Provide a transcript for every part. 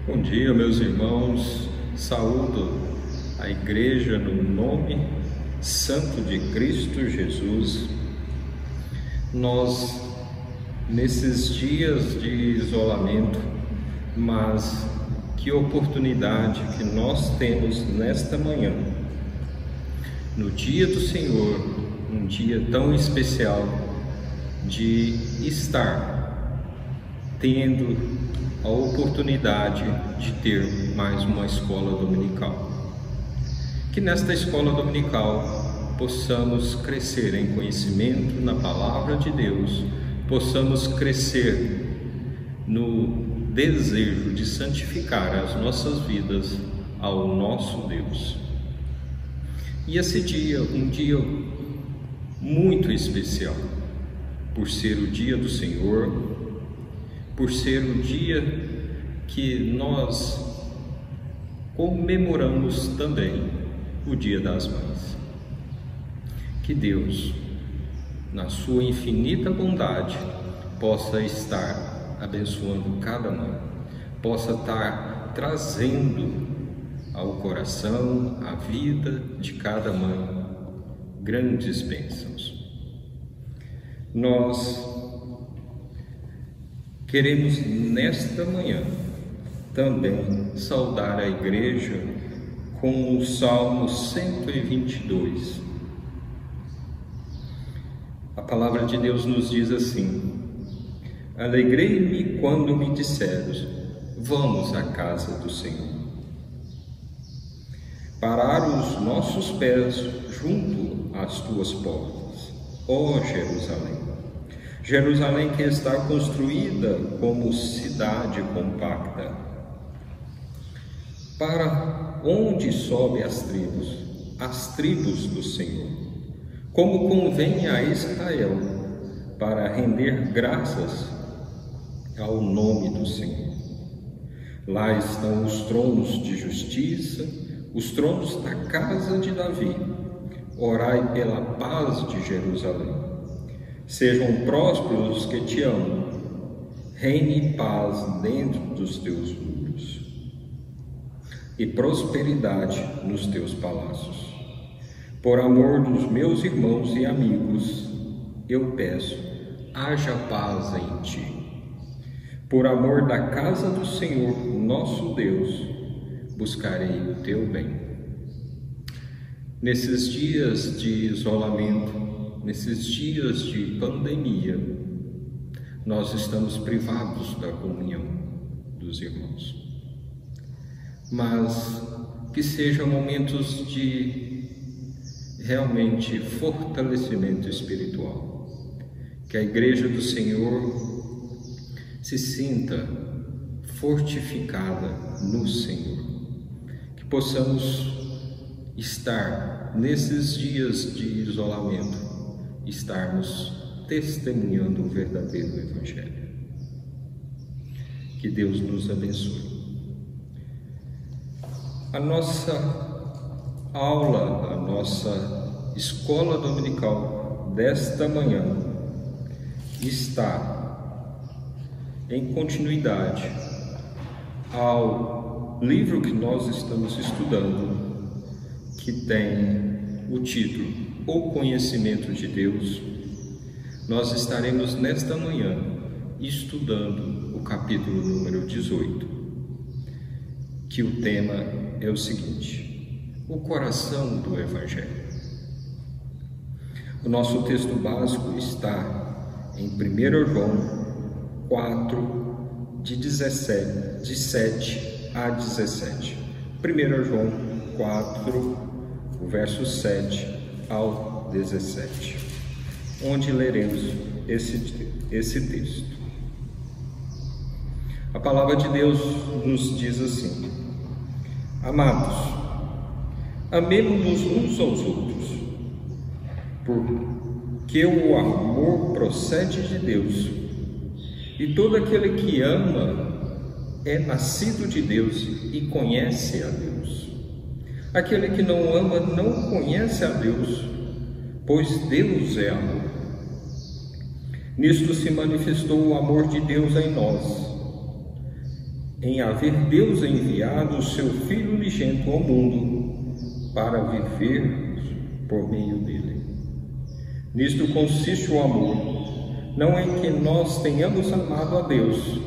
Bom dia, meus irmãos. Saúdo a igreja no nome santo de Cristo Jesus. Nós, nesses dias de isolamento, mas que oportunidade que nós temos nesta manhã, no dia do Senhor, um dia tão especial, de estar tendo a oportunidade de ter mais uma escola dominical. Que nesta escola dominical possamos crescer em conhecimento na palavra de Deus, possamos crescer no desejo de santificar as nossas vidas ao nosso Deus. E esse dia, um dia muito especial, por ser o dia do Senhor, por ser o dia que nós comemoramos também o Dia das Mães. Que Deus, na sua infinita bondade, possa estar abençoando cada mãe, possa estar trazendo ao coração, à vida de cada mãe, grandes bênçãos. Nós queremos nesta manhã também saudar a igreja com o Salmo 122. A palavra de Deus nos diz assim: alegrei-me quando me disseres, vamos à casa do Senhor. Pararam os nossos pés junto às tuas portas, ó Jerusalém. Jerusalém que está construída como cidade compacta. Para onde sobe as tribos do Senhor, como convém a Israel, para render graças ao nome do Senhor. Lá estão os tronos de justiça, os tronos da casa de Davi. Orai pela paz de Jerusalém. Sejam prósperos os que te amam, reine paz dentro dos teus muros, e prosperidade nos teus palácios. Por amor dos meus irmãos e amigos, eu peço, haja paz em ti. Por amor da casa do Senhor, nosso Deus, buscarei o teu bem. Nesses dias de isolamento, nesses dias de pandemia, nós estamos privados da comunhão dos irmãos. Mas que sejam momentos de realmente fortalecimento espiritual. Que a igreja do Senhor se sinta fortificada no Senhor. Que possamos estar nesses dias de isolamento, estarmos testemunhando o verdadeiro Evangelho. Que Deus nos abençoe. A nossa aula, a nossa escola dominical desta manhã está em continuidade ao livro que nós estamos estudando, que tem o título O Conhecimento de Deus. Nós estaremos nesta manhã estudando o capítulo número 18, que o tema é o seguinte: o coração do Evangelho. O nosso texto básico está em 1 João 4, de 7 a 17. 1 João 4, o verso 7 ao 17, onde leremos esse texto. A palavra de Deus nos diz assim: amados, amemo-nos uns aos outros, porque o amor procede de Deus, e todo aquele que ama é nascido de Deus e conhece a Deus. Aquele que não ama não conhece a Deus, pois Deus é amor. Nisto se manifestou o amor de Deus em nós, em haver Deus enviado o seu Filho unigênito ao mundo para viver por meio dele. Nisto consiste o amor, não em que nós tenhamos amado a Deus,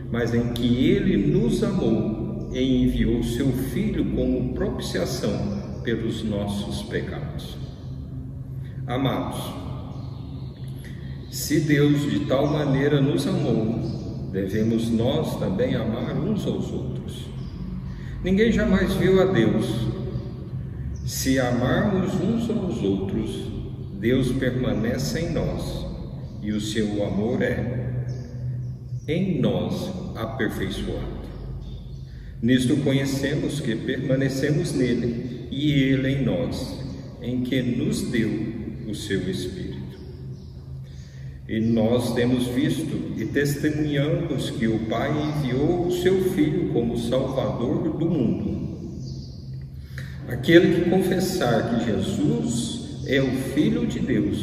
mas em que Ele nos amou e enviou seu Filho como propiciação pelos nossos pecados. Amados, se Deus de tal maneira nos amou, devemos nós também amar uns aos outros. Ninguém jamais viu a Deus. Se amarmos uns aos outros, Deus permanece em nós e o seu amor é em nós aperfeiçoado. Nisto conhecemos que permanecemos nele e ele em nós, em que nos deu o seu Espírito. E nós temos visto e testemunhamos que o Pai enviou o seu Filho como Salvador do mundo. Aquele que confessar que Jesus é o Filho de Deus,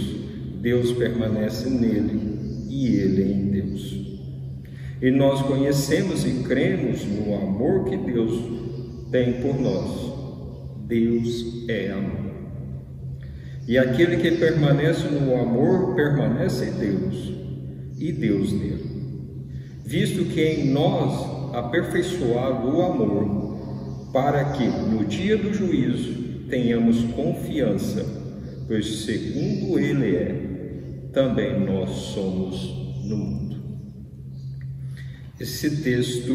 Deus permanece nele e ele em Deus. E nós conhecemos e cremos no amor que Deus tem por nós. Deus é amor. E aquele que permanece no amor, permanece em Deus, e Deus nele. Visto que em nós aperfeiçoado o amor, para que no dia do juízo tenhamos confiança, pois segundo ele é, também nós somos no mundo. Esse texto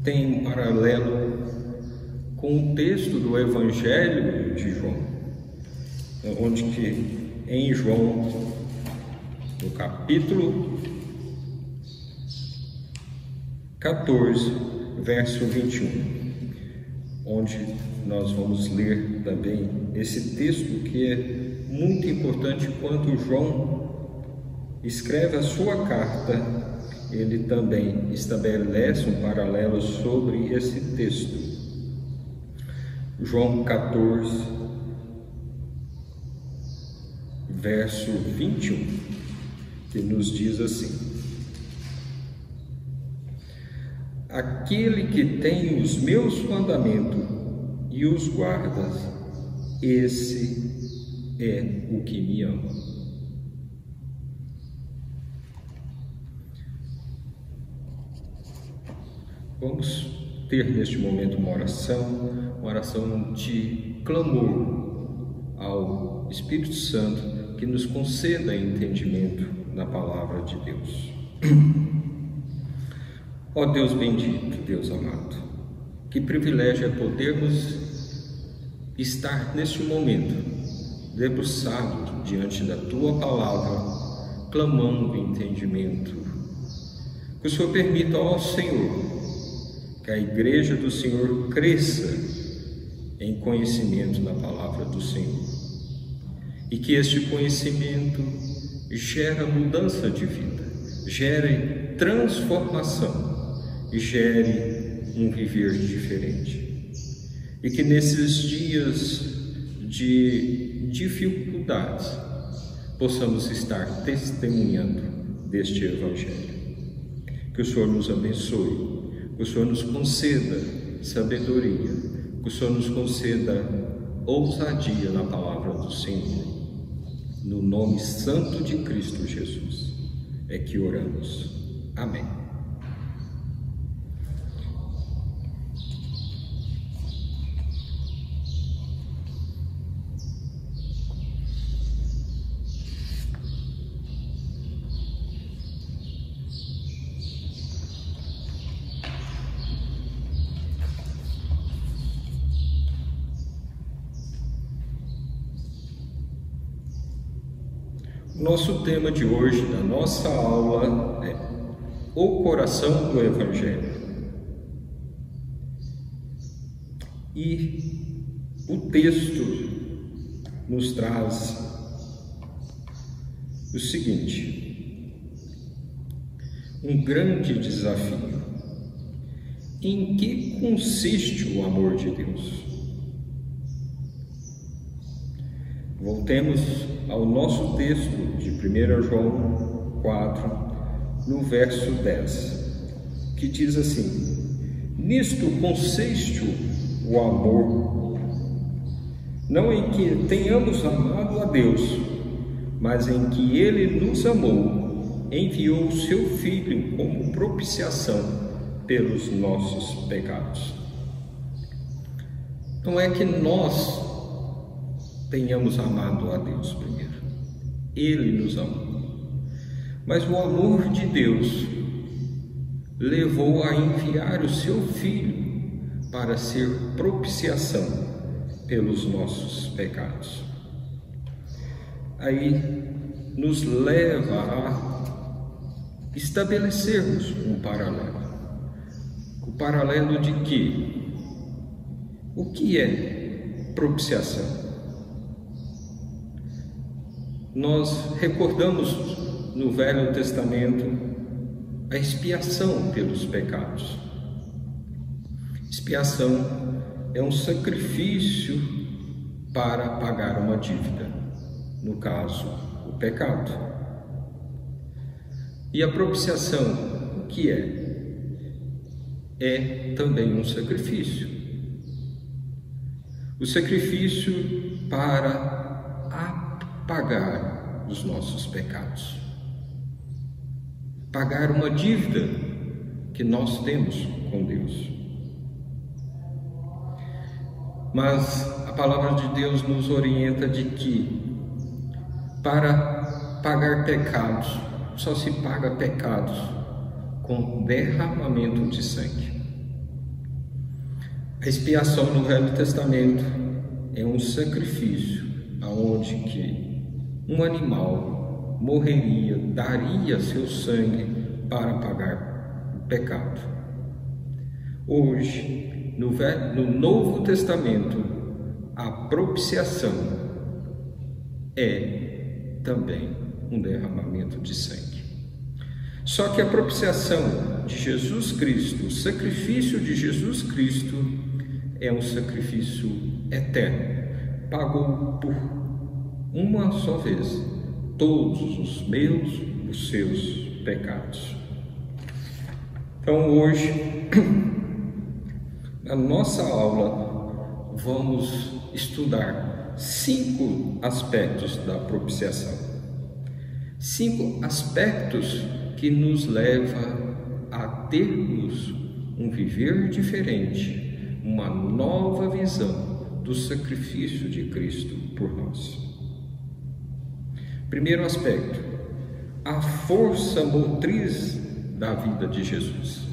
tem um paralelo com o texto do Evangelho de João, onde que em João, no capítulo 14, verso 21, onde nós vamos ler também esse texto que é muito importante. Quando João escreve a sua carta, ele também estabelece um paralelo sobre esse texto. João 14, verso 21, que nos diz assim: aquele que tem os meus mandamentos e os guarda, esse é o que me ama. Vamos ter neste momento uma oração de clamor ao Espírito Santo, que nos conceda entendimento na palavra de Deus. Ó Deus bendito, Deus amado, que privilégio é podermos estar neste momento debruçado diante da Tua palavra, clamando entendimento. Que o Senhor permita, ó Senhor, que a igreja do Senhor cresça em conhecimento na palavra do Senhor. E que este conhecimento gere mudança de vida, gere transformação e gere um viver diferente. E que nesses dias de dificuldades possamos estar testemunhando deste Evangelho. Que o Senhor nos abençoe, que o Senhor nos conceda sabedoria, que o Senhor nos conceda ousadia na palavra do Senhor. No nome santo de Cristo Jesus é que oramos. Amém. Nosso tema de hoje, da nossa aula, é o coração do Evangelho. E o texto nos traz o seguinte: um grande desafio. Em que consiste o amor de Deus? Voltemos ao nosso texto de 1 João 4, no verso 10, que diz assim: nisto consiste o amor, não em que tenhamos amado a Deus, mas em que Ele nos amou, enviou o seu Filho como propiciação pelos nossos pecados. Não é que nós tenhamos amado a Deus primeiro, Ele nos amou, mas o amor de Deus levou a enviar o seu Filho para ser propiciação pelos nossos pecados. Aí nos leva a estabelecermos um paralelo. O paralelo de que? O que é propiciação? Nós recordamos no Velho Testamento a expiação pelos pecados. Expiação é um sacrifício para pagar uma dívida, no caso, o pecado. E a propiciação, o que é? É também um sacrifício. O sacrifício para apagar os nossos pecados. Pagar uma dívida que nós temos com Deus. Mas a palavra de Deus nos orienta de que para pagar pecados, só se paga pecados com derramamento de sangue. A expiação no Velho Testamento é um sacrifício aonde que um animal morreria, daria seu sangue para pagar o pecado. Hoje, no Novo Testamento, a propiciação é também um derramamento de sangue. Só que a propiciação de Jesus Cristo, o sacrifício de Jesus Cristo, é um sacrifício eterno. Pagou por uma só vez todos os meus, os seus pecados. Então hoje, na nossa aula, vamos estudar 5 aspectos da propiciação. 5 aspectos que nos levam a termos um viver diferente, uma nova visão do sacrifício de Cristo por nós. Primeiro aspecto, a força motriz da vida de Jesus.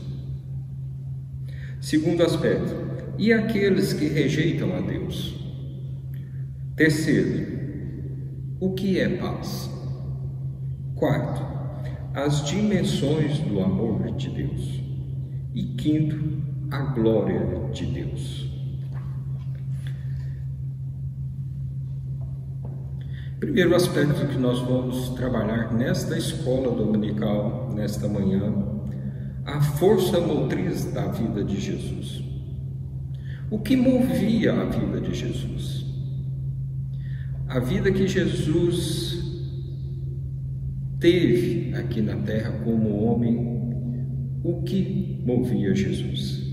Segundo aspecto, e aqueles que rejeitam a Deus? Terceiro, o que é paz? Quarto, as dimensões do amor de Deus. E quinto, a glória de Deus. Primeiro aspecto que nós vamos trabalhar nesta escola dominical, nesta manhã, a força motriz da vida de Jesus. O que movia a vida de Jesus? A vida que Jesus teve aqui na terra como homem, o que movia Jesus?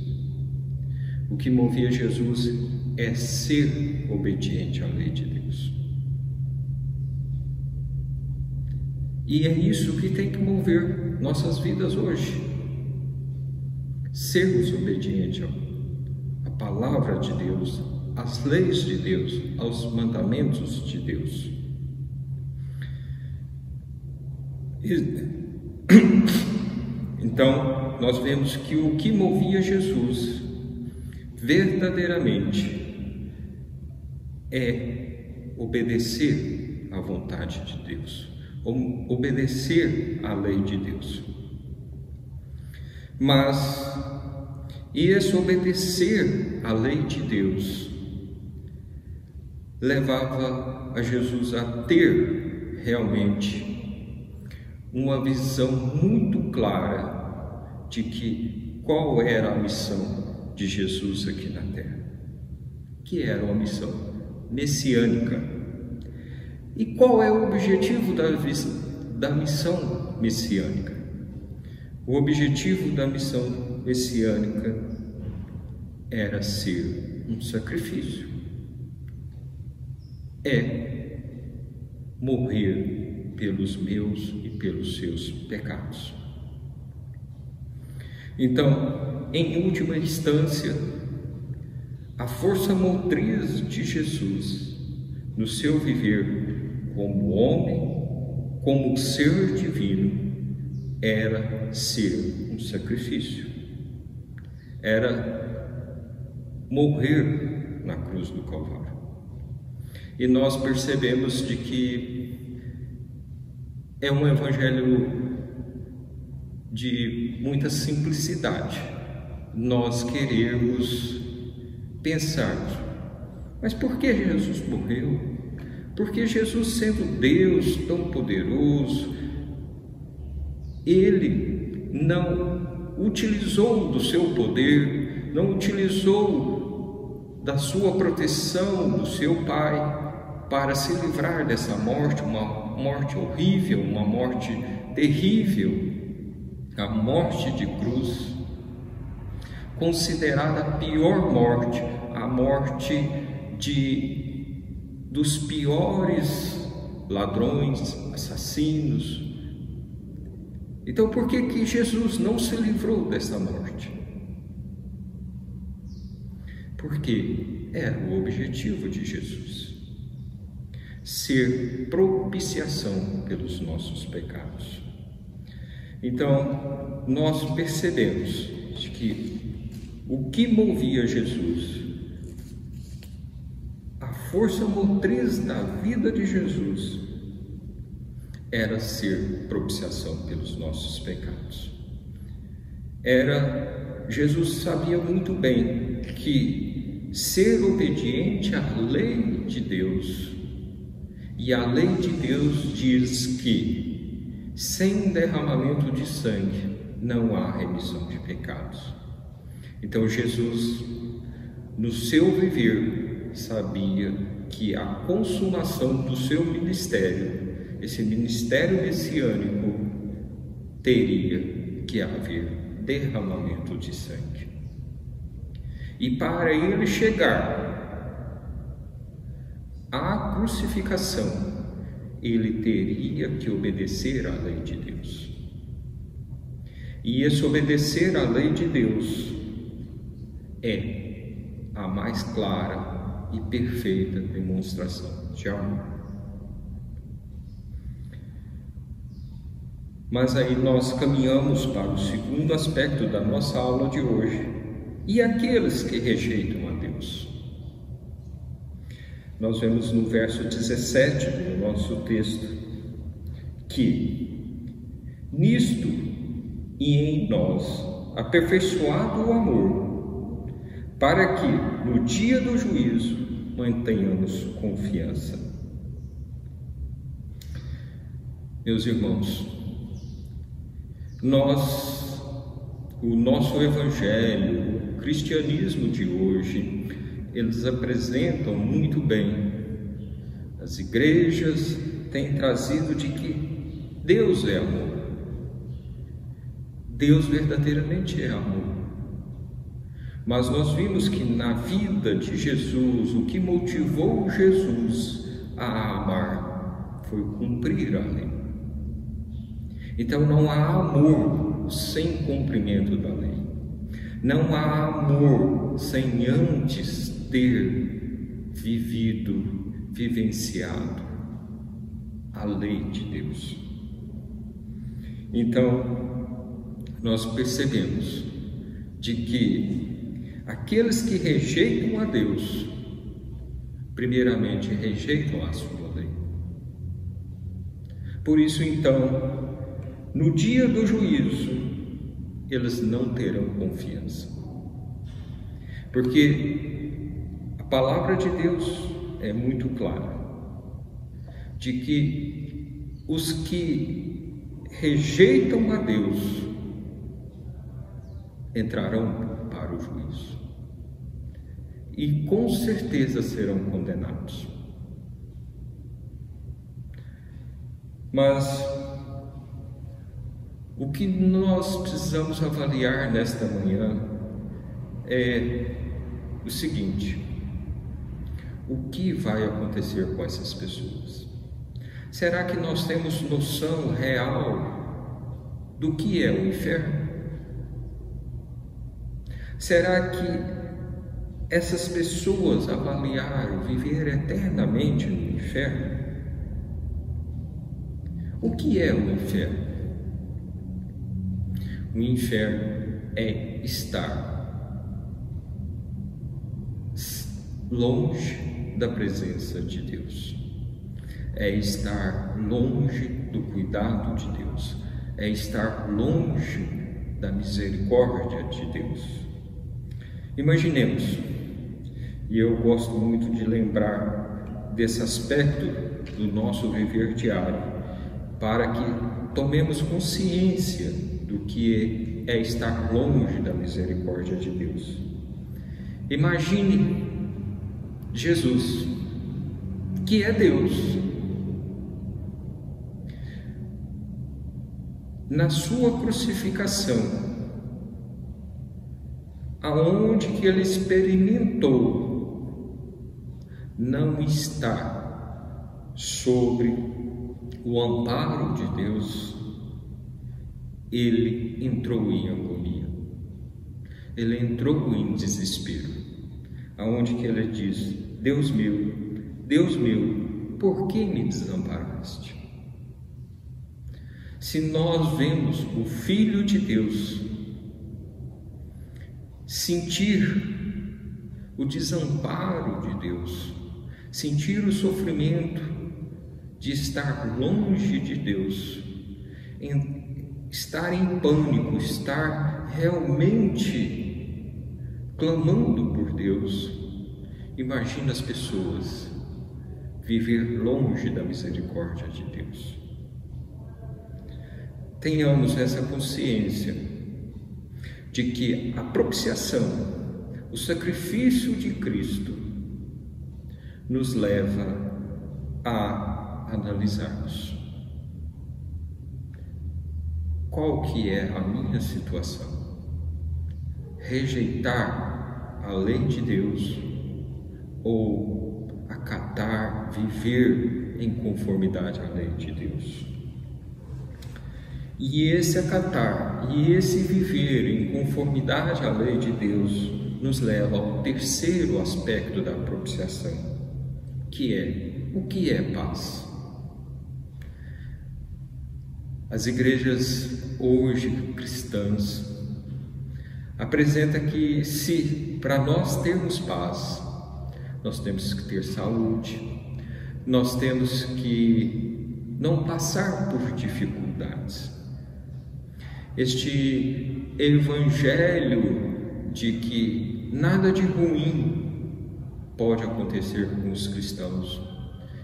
O que movia Jesus é ser obediente à lei de Deus. E é isso que tem que mover nossas vidas hoje. Sermos obedientes à palavra de Deus, às leis de Deus, aos mandamentos de Deus. Então, nós vemos que o que movia Jesus verdadeiramente é obedecer à vontade de Deus, obedecer à lei de Deus. Mas esse obedecer à lei de Deus levava a Jesus a ter realmente uma visão muito clara de que qual era a missão de Jesus aqui na terra, que era uma missão messiânica. E qual é o objetivo da missão messiânica? O objetivo da missão messiânica era ser um sacrifício. É morrer pelos meus e pelos seus pecados. Então, em última instância, a força motriz de Jesus no seu viver como homem, como ser divino, era ser um sacrifício. Era morrer na cruz do Calvário. E nós percebemos de que é um evangelho de muita simplicidade nós queremos pensar, mas por que Jesus morreu? Porque Jesus, sendo Deus tão poderoso, Ele não utilizou do seu poder, não utilizou da sua proteção, do seu Pai, para se livrar dessa morte, uma morte horrível, uma morte terrível, a morte de cruz, considerada a pior morte, a morte dos piores ladrões, assassinos. Então, por que Jesus não se livrou dessa morte? Porque era o objetivo de Jesus, ser propiciação pelos nossos pecados. Então, nós percebemos que o que movia Jesus, a força motriz da vida de Jesus, era ser propiciação pelos nossos pecados. Jesus sabia muito bem que ser obediente à lei de Deus, e a lei de Deus diz que sem derramamento de sangue não há remissão de pecados. Então Jesus, no seu viver, sabia que a consumação do seu ministério, esse ministério messiânico, teria que haver derramamento de sangue. E para ele chegar à crucificação, ele teria que obedecer à lei de Deus. E esse obedecer à lei de Deus é a mais clara e perfeita demonstração de amor. Mas aí nós caminhamos para o segundo aspecto da nossa aula de hoje. E aqueles que rejeitam a Deus? Nós vemos no verso 17 do nosso texto que nisto e em nós aperfeiçoado o amor, para que no dia do juízo mantenhamos confiança. Meus irmãos, o nosso evangelho, o cristianismo de hoje, eles apresentam muito bem. As igrejas têm trazido de que Deus é amor. Deus verdadeiramente é amor. Mas nós vimos que na vida de Jesus, o que motivou Jesus a amar foi cumprir a lei. Então não há amor sem cumprimento da lei. Não há amor sem antes ter vivenciado a lei de Deus. Então, nós percebemos de que aqueles que rejeitam a Deus, primeiramente rejeitam a sua lei. Por isso, então, no dia do juízo, eles não terão confiança. Porque a palavra de Deus é muito clara, de que os que rejeitam a Deus entrarão para o juízo e com certeza serão condenados. Mas O que nós precisamos avaliar nesta manhã é o seguinte: o que vai acontecer com essas pessoas? Será que nós temos noção real do que é o inferno? Será que essas pessoas avaliaram viver eternamente no inferno? O que é o inferno? O inferno é estar longe da presença de Deus, é estar longe do cuidado de Deus, é estar longe da misericórdia de Deus. Imaginemos, e eu gosto muito de lembrar desse aspecto do nosso viver diário, para que tomemos consciência do que é estar longe da misericórdia de Deus. Imagine Jesus, que é Deus, na sua crucificação, aonde que ele experimentou não estar sobre o amparo de Deus, ele entrou em agonia, ele entrou em desespero, aonde que ele diz: Deus meu, por que me desamparaste? Se nós vemos o Filho de Deus sentir o desamparo de Deus, sentir o sofrimento de estar longe de Deus, estar em pânico, estar realmente clamando por Deus, imagina as pessoas viver longe da misericórdia de Deus. Tenhamos essa consciência de que a propiciação, o sacrifício de Cristo, nos leva a analisarmos qual que é a minha situação. Rejeitar a lei de Deus ou acatar, viver em conformidade à lei de Deus. E esse acatar e esse viver em conformidade à lei de Deus nos leva ao terceiro aspecto da propiciação, que é: o que é paz? As igrejas hoje cristãs apresentam que, se para nós termos paz, nós temos que ter saúde, nós temos que não passar por dificuldades. Este evangelho de que nada de ruim pode acontecer com os cristãos,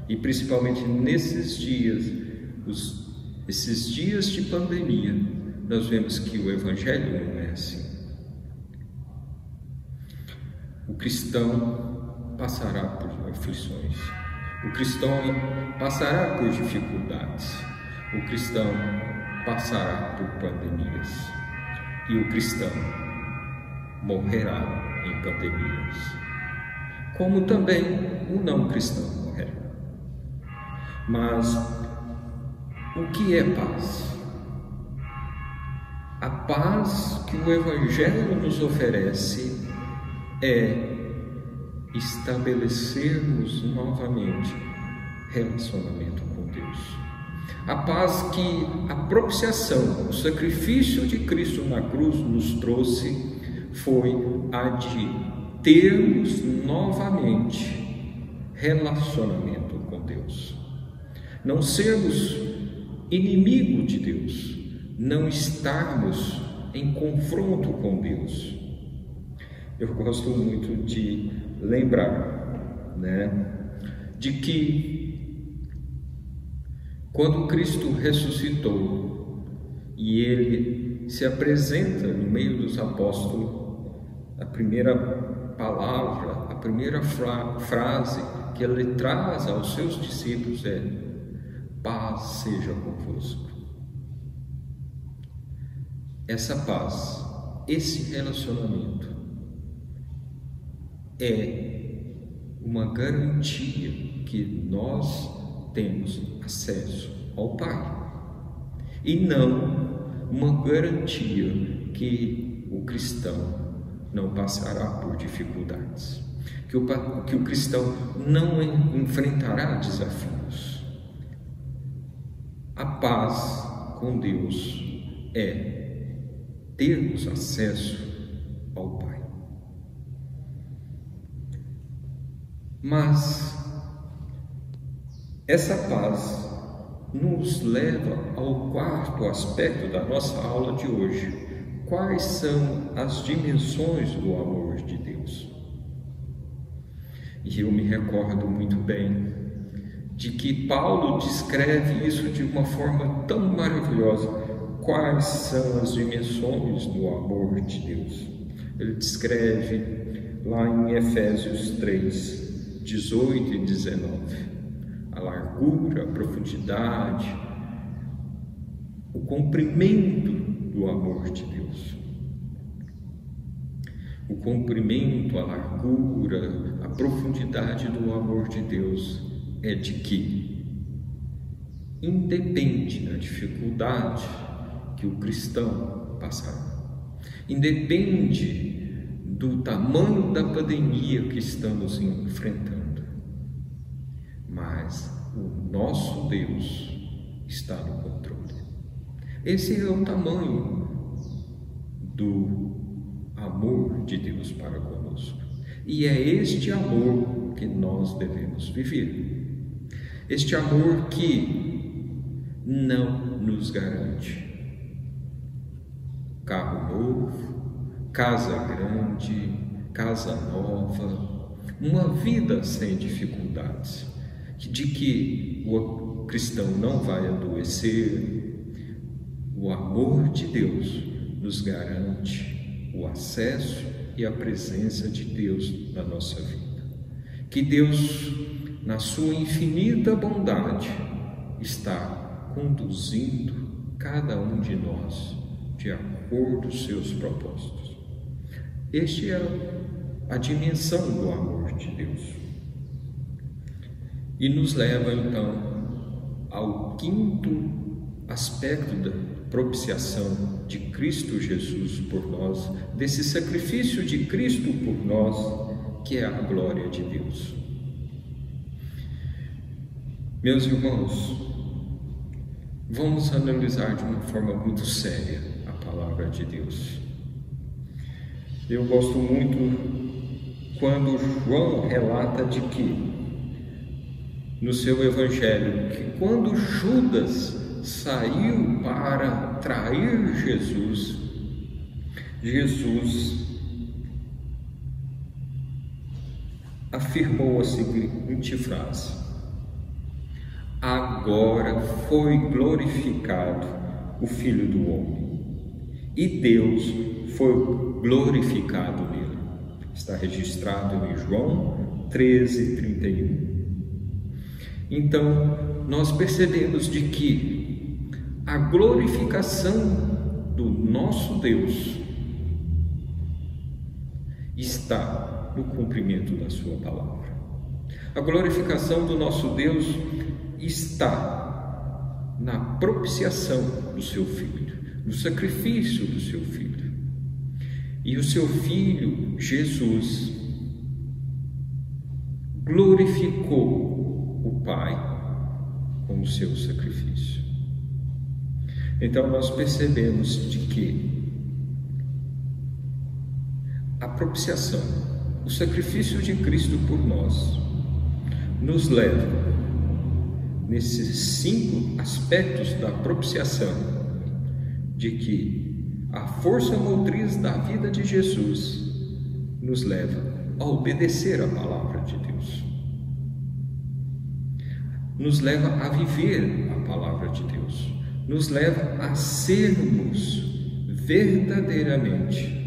e principalmente nesses dias, esses dias de pandemia, nós vemos que o evangelho não é assim. O cristão passará por aflições, o cristão passará por dificuldades, o cristão passará por pandemias, e o cristão morrerá em pandemias, como também o não cristão morrerá. Mas o que é paz? A paz que o Evangelho nos oferece é estabelecermos novamente relacionamento com Deus. A paz que a propiciação, o sacrifício de Cristo na cruz nos trouxe foi a de termos novamente relacionamento com Deus. Não sermos inimigo de Deus, não estarmos em confronto com Deus. Eu gosto muito de lembrar, de que quando Cristo ressuscitou e ele se apresenta no meio dos apóstolos, a primeira palavra, a primeira frase que ele traz aos seus discípulos é: paz seja convosco. essa paz, esse relacionamento é uma garantia que nós temos acesso ao Pai, e não uma garantia que o cristão não passará por dificuldades, que o cristão não enfrentará desafios. A paz com Deus é termos acesso ao Pai. Mas essa paz nos leva ao quarto aspecto da nossa aula de hoje. Quais são as dimensões do amor de Deus? E eu me recordo muito bem de que Paulo descreve isso de uma forma tão maravilhosa. Quais são as dimensões do amor de Deus? Ele descreve lá em Efésios 3, 18 e 19. A largura, a profundidade, o comprimento do amor de Deus. O comprimento, a largura, a profundidade do amor de Deus é de que, independe da dificuldade que o cristão passará, independe do tamanho da pandemia que estamos enfrentando, mas o nosso Deus está no controle. Esse é o tamanho do amor de Deus para conosco. E é este amor que nós devemos viver. Este amor que não nos garante carro novo, casa grande, casa nova, uma vida sem dificuldades, de que o cristão não vai adoecer. O amor de Deus nos garante o acesso e a presença de Deus na nossa vida. Que Deus, na sua infinita bondade, está conduzindo cada um de nós de acordo com os seus propósitos. Este é a dimensão do amor de Deus. E nos leva então ao quinto aspecto da propiciação de Cristo Jesus por nós, desse sacrifício de Cristo por nós, que é a glória de Deus. Meus irmãos, vamos analisar de uma forma muito séria a palavra de Deus. Eu gosto muito quando João relata de que, no seu evangelho, que quando Judas saiu para trair Jesus, Jesus afirmou a seguinte frase: agora foi glorificado o Filho do Homem, e Deus foi glorificado nele. Está registrado em João 13:31. Então, nós percebemos de que a glorificação do nosso Deus está no cumprimento da sua palavra. A glorificação do nosso Deus está na propiciação do seu Filho, no sacrifício do seu Filho. E o seu Filho, Jesus, glorificou o Pai com o seu sacrifício. Então nós percebemos de que a propiciação, o sacrifício de Cristo por nós, nos leva nesses 5 aspectos da propiciação, de que a força motriz da vida de Jesus nos leva a obedecer a palavra de Deus, nos leva a viver a palavra de Deus, nos leva a sermos verdadeiramente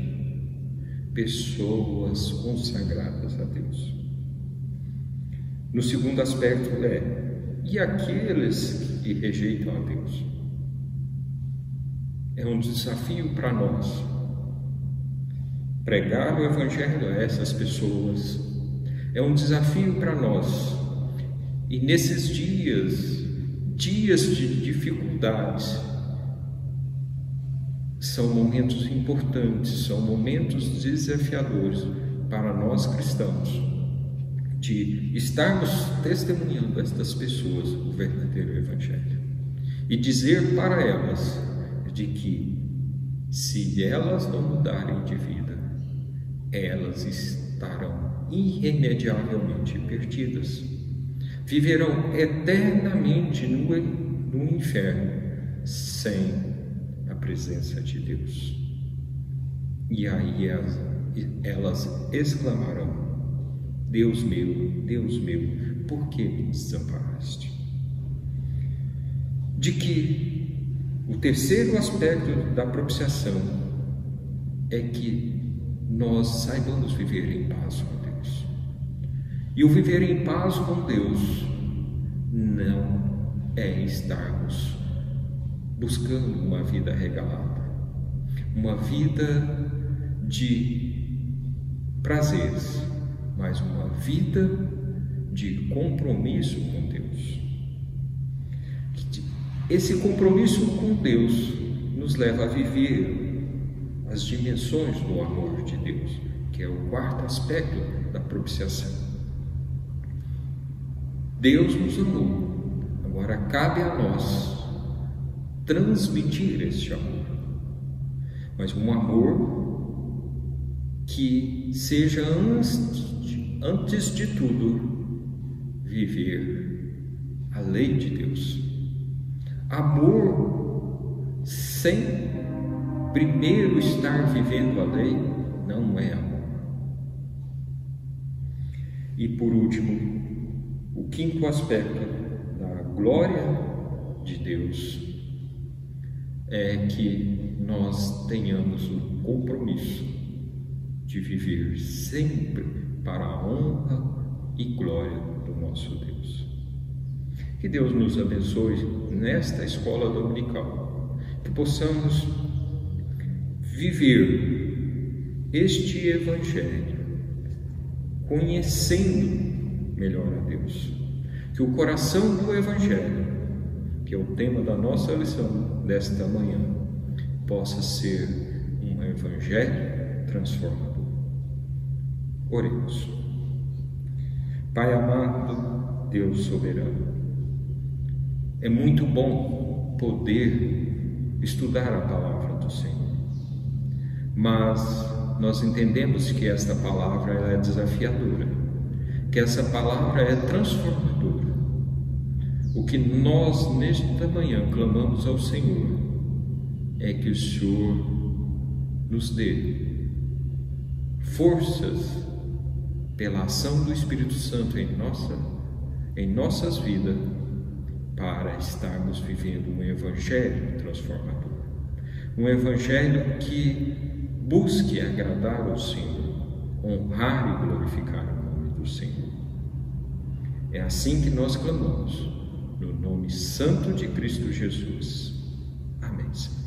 pessoas consagradas a Deus. No segundo aspecto e aqueles que rejeitam a Deus? É um desafio para nós pregar o Evangelho a essas pessoas. É um desafio para nós. E nesses dias de dificuldades, são momentos importantes, são momentos desafiadores para nós cristãos, de estarmos testemunhando a estas pessoas o verdadeiro Evangelho e dizer para elas de que, se elas não mudarem de vida, elas estarão irremediavelmente perdidas, viverão eternamente no inferno sem a presença de Deus. E aí elas exclamarão: Deus meu, por que me desamparaste? De que o terceiro aspecto da propiciação é que nós saibamos viver em paz com Deus. E o viver em paz com Deus não é estarmos buscando uma vida regalada, uma vida de prazeres, mas uma vida de compromisso com Deus. Esse compromisso com Deus nos leva a viver as dimensões do amor de Deus, que é o quarto aspecto da propiciação. Deus nos amou, agora cabe a nós transmitir este amor, mas um amor que seja, antes de tudo, viver a lei de Deus. Amor sem primeiro estar vivendo a lei não é amor. E por último, o quinto aspecto da glória de Deus é que nós tenhamos o compromisso de viver sempre para a honra e glória do nosso Deus. Que Deus nos abençoe nesta escola dominical, que possamos viver este Evangelho conhecendo melhor a Deus, que o coração do Evangelho, que é o tema da nossa lição desta manhã, possa ser um Evangelho transformador. Oremos. Pai amado, Deus soberano, é muito bom poder estudar a palavra do Senhor, mas nós entendemos que esta palavra é desafiadora, que essa palavra é transformadora. O que nós nesta manhã clamamos ao Senhor é que o Senhor nos dê forças pela ação do Espírito Santo em nossas vidas, para estarmos vivendo um Evangelho transformador, um Evangelho que busque agradar ao Senhor, honrar e glorificar o nome do Senhor. É assim que nós clamamos, no nome santo de Cristo Jesus. Amém, Senhor.